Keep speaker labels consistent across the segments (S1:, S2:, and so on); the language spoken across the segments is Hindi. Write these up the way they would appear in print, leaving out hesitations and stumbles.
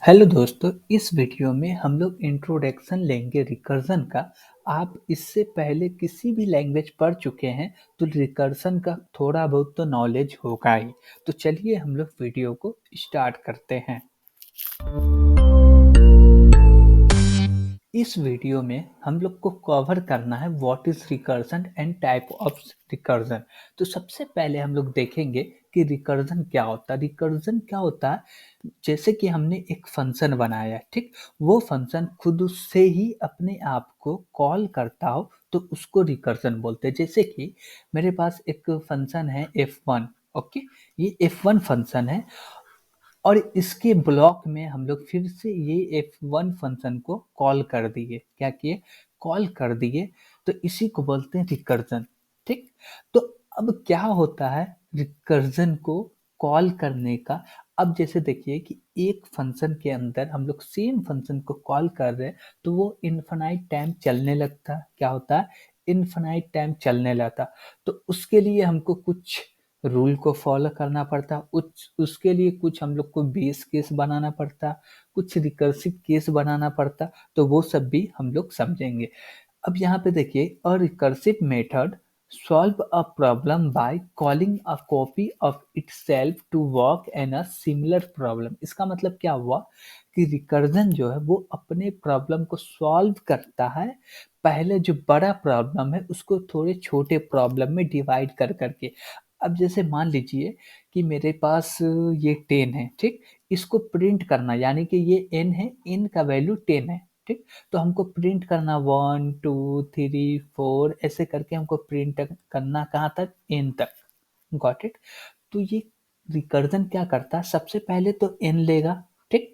S1: हेलो दोस्तों, इस वीडियो में हम लोग इंट्रोडक्शन लेंगे रिकर्जन का। आप इससे पहले किसी भी लैंग्वेज पढ़ चुके हैं तो रिकर्जन का थोड़ा बहुत तो नॉलेज होगा ही। तो चलिए हम लोग वीडियो को स्टार्ट करते हैं। इस वीडियो में हम लोग को कवर करना है what is recursion and type of recursion. तो सबसे पहले हम लोग देखेंगे कि रिकर्जन क्या होता है। रिकर्जन क्या होता है, जैसे कि हमने एक फंक्शन बनाया है, ठीक। वो फंक्शन खुद से ही अपने आप को कॉल करता हो तो उसको रिकर्जन बोलते हैं। जैसे कि मेरे पास एक फंक्शन है F1। ओके, ये F1 फंक्शन है और इसके ब्लॉक में हम लोग फिर से ये F1 फंक्शन को कॉल कर दिए। क्या किए? कॉल कर दिए। तो इसी को बोलते हैं रिकर्जन, ठीक। तो अब क्या होता है रिकर्जन को कॉल करने का। अब जैसे देखिए कि एक फंक्शन के अंदर हम लोग सेम फंक्शन को कॉल कर रहे हैं तो वो इन्फिनाइट टाइम चलने लगता है। क्या होता है? इन्फिनाइट टाइम चलने लगता। तो उसके लिए हमको कुछ रूल को फॉलो करना पड़ता, उसके लिए कुछ हम लोग को बेस केस बनाना पड़ता, कुछ रिकर्सिव केस बनाना पड़ता। तो वो सब भी हम लोग समझेंगे। अब यहाँ पे देखिए, a recursive method solve a problem by calling a copy of itself to work in a similar problem. इसका मतलब क्या हुआ कि रिकर्जन जो है वो अपने प्रॉब्लम को सॉल्व करता है। पहले जो बड़ा प्रॉब्लम है उसको थोड़े छोटे प्रॉब्लम में डिवाइड कर करके। अब जैसे मान लीजिए कि मेरे पास ये 10 है, ठीक। इसको प्रिंट करना यानी कि ये n है, n का वैल्यू 10 है, ठीक। तो हमको प्रिंट करना 1 2 3 4 ऐसे करके हमको प्रिंट करना कहाँ तक? n तक। Got it. तो ये रिकर्जन क्या करता है, सबसे पहले तो n लेगा, ठीक।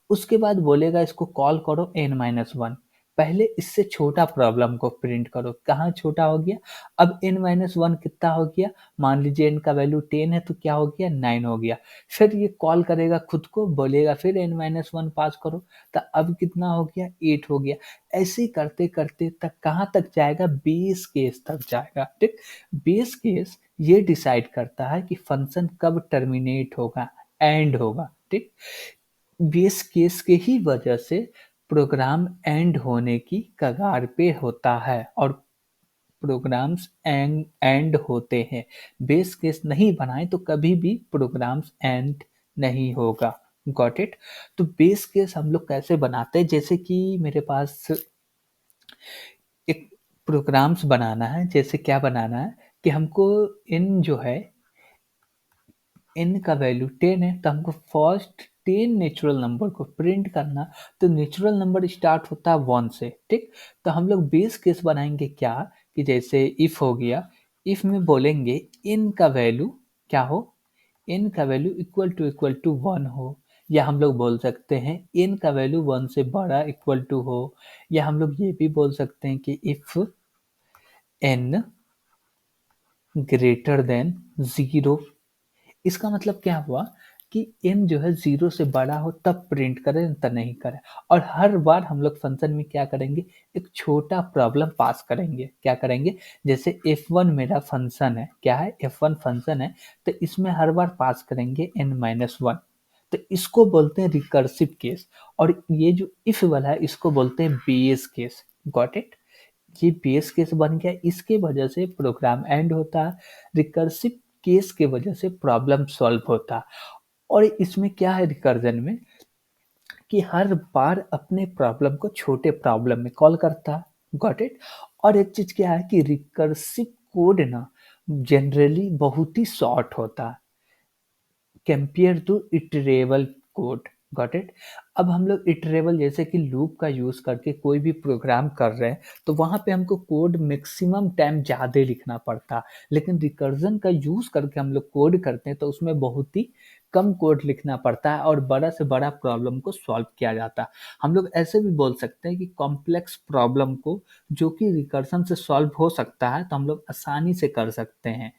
S1: उसके बाद बोलेगा इसको कॉल करो n-1। पहले इससे छोटा प्रॉब्लम को प्रिंट करो। कहाँ छोटा हो गया? अब n-1 कितना हो गया? मान लीजिए n का वैल्यू 10 है तो क्या हो गया? 9 हो गया। फिर ये कॉल करेगा खुद को, बोलेगा फिर n-1 पास करो। तो अब कितना हो गया? 8 हो गया। ऐसे ही करते करते तक कहाँ तक जाएगा? बेस केस तक जाएगा, ठीक। बेस केस ये डिसाइड करता है कि फंक्शन कब टर्मिनेट होगा, एंड होगा, ठीक। बेस केस के ही वजह से प्रोग्राम एंड होने की कगार पे होता है और प्रोग्राम्स एंड एंड होते हैं। बेस केस नहीं बनाए तो कभी भी प्रोग्राम्स एंड नहीं होगा। Got it. तो बेस केस हम लोग कैसे बनाते हैं, जैसे कि मेरे पास एक प्रोग्राम्स बनाना है। जैसे क्या बनाना है कि हमको इन जो है n का वैल्यू 10 है तो हमको फर्स्ट 10 नेचुरल नंबर को प्रिंट करना। तो नेचुरल नंबर स्टार्ट होता है 1 से, ठीक। तो हम लोग बेस केस बनाएंगे क्या कि जैसे इफ हो गया, इफ में बोलेंगे n का वैल्यू क्या हो? n का वैल्यू इक्वल टू 1 हो। या हम लोग बोल सकते हैं n का वैल्यू 1 से बड़ा इक्वल टू हो। या हम लोग ये भी बोल सकते हैं कि इफ n ग्रेटर देन 0। इसका मतलब क्या हुआ कि n जो है 0 से बड़ा हो तब प्रिंट करें, तब नहीं करें। और हर बार हम लोग फंक्शन में क्या करेंगे? एक छोटा प्रॉब्लम पास करेंगे। क्या करेंगे? जैसे F1 मेरा फंक्शन है, क्या है? F1 फंक्शन है। तो इसमें हर बार पास करेंगे n-1। तो इसको बोलते हैं रिकर्सिव केस। और ये जो इफ वाला है इसको बोलते हैं बेस केस। Got it. ये बेस केस बन गया, इसके वजह से प्रोग्राम एंड होता है। रिकर्सिव केस के वजह से प्रॉब्लम सॉल्व होता है। और इसमें क्या है रिकर्जन में कि हर बार अपने प्रॉब्लम को छोटे प्रॉब्लम में कॉल करता है। Got it. और एक चीज क्या है कि रिकर्सिव कोड ना जनरली बहुत ही शॉर्ट होता है compare to iterable code. Got it. अब हम लोग इटरेबल जैसे कि लूप का यूज करके कोई भी प्रोग्राम कर रहे हैं तो वहां पे हमको कोड मैक्सिमम टाइम ज्यादा लिखना पड़ता है। लेकिन रिकर्जन का यूज करके हम लोग कोड करते हैं तो उसमें बहुत ही कम कोड लिखना पड़ता है और बड़ा से बड़ा प्रॉब्लम को सॉल्व किया जाता है। हम लोग ऐसे भी बोल सकते हैं कि कॉम्प्लेक्स प्रॉब्लम को जो कि रिकर्जन से सॉल्व हो सकता है तो हम लोग आसानी से कर सकते हैं,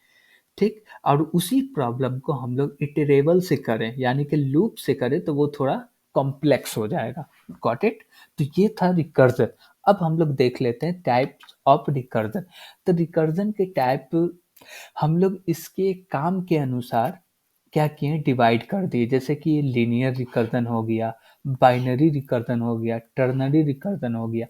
S1: ठीक। और उसी प्रॉब्लम को हम लोग इटरेबल से करें यानी कि लूप से करें तो वो थोड़ा कॉम्प्लेक्स हो जाएगा। Got it. तो ये था रिकर्जन। अब हम लोग देख लेते हैं टाइप्स ऑफ रिकर्जन। तो रिकर्जन के टाइप हम लोग इसके काम के अनुसार क्या किए, डिवाइड कर दिए, जैसे कि लीनियर रिकर्जन हो गया, बाइनरी रिकर्जन हो गया, टर्नरी रिकर्जन हो गया,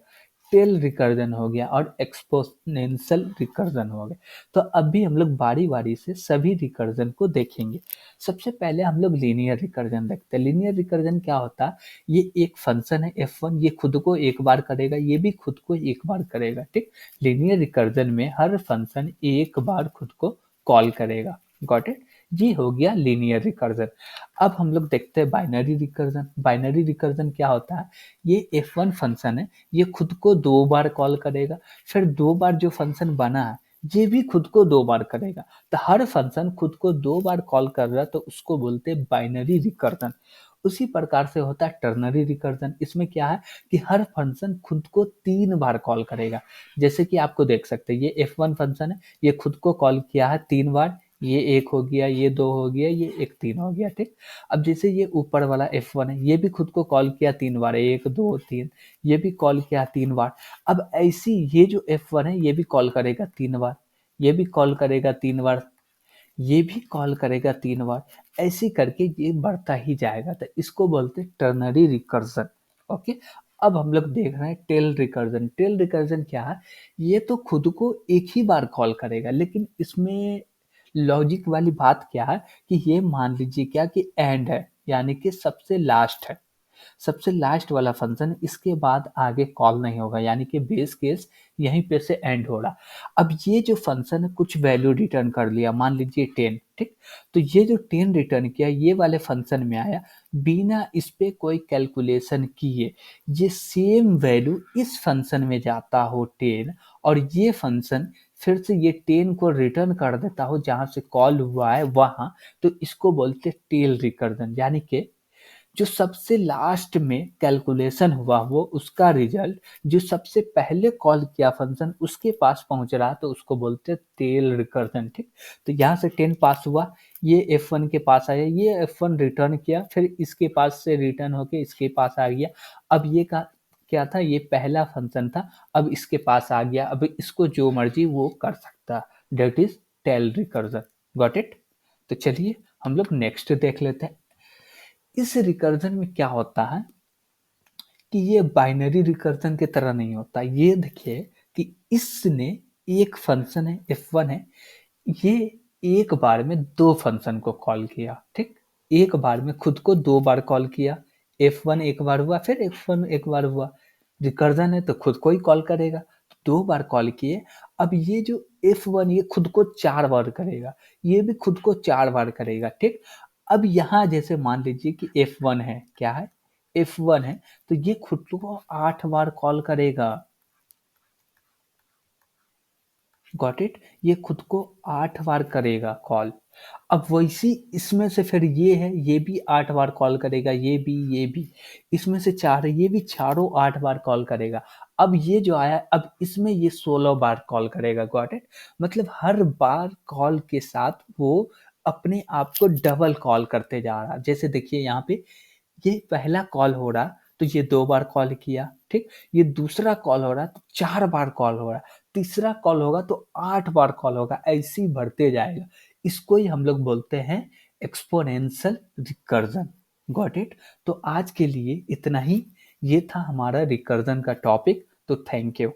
S1: टेल रिकर्जन हो गया और एक्सपोनेंशियल रिकर्जन हो गया। तो अभी हम लोग बारी बारी से सभी रिकर्जन को देखेंगे। सबसे पहले हम लोग लीनियर रिकर्जन देखते हैं। लीनियर रिकर्जन क्या होता है, ये एक फंक्शन है f1, ये खुद को एक बार करेगा, ये भी खुद को एक बार करेगा, ठीक। लीनियर रिकर्जन में हर फंक्शन एक बार खुद को कॉल करेगा। Got it. ये हो गया लीनियर रिकर्जन। अब हम लोग देखते हैं बाइनरी रिकर्जन। बाइनरी रिकर्जन क्या होता है, ये f1 फंक्शन है, ये खुद को दो बार कॉल करेगा, फिर दो बार जो फंक्शन बना है ये भी खुद को दो बार करेगा। तो हर फंक्शन खुद को दो बार कॉल कर रहा है तो उसको बोलते हैं बाइनरी रिकर्जन। उसी प्रकार से होता है टर्नरी रिकर्जन। इसमें क्या है कि हर फंक्शन खुद को तीन बार कॉल करेगा। जैसे कि आपको देख सकते हैं, ये f1 फंक्शन है, ये खुद को कॉल किया है तीन बार, ये एक हो गया, ये दो हो गया, ये एक तीन हो गया, ठीक। अब जैसे ये ऊपर वाला f1 है, ये भी खुद को कॉल किया तीन बार, एक दो तीन, ये भी कॉल किया तीन बार। अब ऐसी ये जो f1 है ये भी कॉल करेगा तीन बार, ये भी कॉल करेगा तीन बार, ये भी कॉल करेगा तीन बार, ऐसे करके ये बढ़ता ही जाएगा। तो इसको बोलते हैं टर्नरी रिकर्जन। ओके। अब हम लोग देख रहे हैं टेल रिकर्जन। टेल रिकर्जन क्या है, ये तो खुद को एक ही बार कॉल करेगा, लेकिन इसमें लॉजिक वाली बात क्या है कि ये मान लीजिए क्या कि एंड है, यानी कि सबसे लास्ट है, सबसे लास्ट वाला फंक्शन, इसके बाद आगे कॉल नहीं होगा, यानी कि बेस केस यहीं पे से एंड हो रहा। अब ये जो फंक्शन है कुछ वैल्यू रिटर्न कर लिया, मान लीजिए 10, ठीक। तो ये जो 10 रिटर्न किया ये वाले फंक्शन में आया, बिना इस पे कोई कैलकुलेशन किए ये सेम वैल्यू इस फंक्शन में जाता हो 10, और ये फंक्शन फिर से ये 10 को रिटर्न कर देता हो जहां से कॉल हुआ है वहां। तो इसको बोलते टेल रिकर्जन, यानी कि जो सबसे लास्ट में कैलकुलेशन हुआ वो उसका रिजल्ट जो सबसे पहले कॉल किया फंक्शन उसके पास पहुंच रहा, तो उसको बोलते हैं टेल रिकर्जन, ठीक। तो यहाँ से 10 पास हुआ, ये f1 के पास आया, ये f1 रिटर्न किया, फिर इसके पास से रिटर्न होके इसके पास आ गया। अब ये का क्या था, ये पहला फंक्शन था, अब इसके पास आ गया, अब इसको जो मर्जी वो कर सकता, that is tail recursion. Got it. तो चलिए हम लोग नेक्स्ट देख लेते हैं। इस रिकर्जन में क्या होता है कि ये बाइनरी रिकर्जन की तरह नहीं होता। ये देखिए कि इसने एक फंक्शन है f1 है, ये एक बार में दो फंक्शन को कॉल किया, ठीक। एक बार में खुद को दो बार कॉल किया, f1 एक बार हुआ, फिर f1 एक बार हुआ। रिकर्जन है तो खुद को ही कॉल करेगा, तो दो बार कॉल किए। अब ये जो f1 ये खुद को चार बार करेगा, ये भी खुद को चार बार करेगा, ठीक। अब यहाँ जैसे मान लीजिए कि f1 है, क्या है, f1 है, तो ये खुद को 8 बार कॉल करेगा। Got it. ये खुद को 8 बार करेगा कॉल। अब वैसी इसमें से फिर ये है, ये भी 8 बार कॉल करेगा, ये भी इसमें से चार है, ये भी चारों 8 बार कॉल करेगा। अब ये जो आया, अब इसमें ये 16 बार कॉल करेगा। Got it. मतलब हर बार कॉल के साथ वो अपने आप को डबल कॉल करते जा रहा। जैसे देखिए यहाँ पे ये पहला कॉल हो रहा तो ये दो बार कॉल किया, ठीक। ये दूसरा कॉल हो रहा तो चार बार कॉल हो रहा, तीसरा कॉल होगा तो 8 बार कॉल होगा, ऐसे ही बढ़ते जाएगा। इसको ही हम लोग बोलते हैं एक्सपोनेंशियल रिकर्जन। Got it. तो आज के लिए इतना ही। ये था हमारा रिकर्जन का टॉपिक। तो थैंक यू।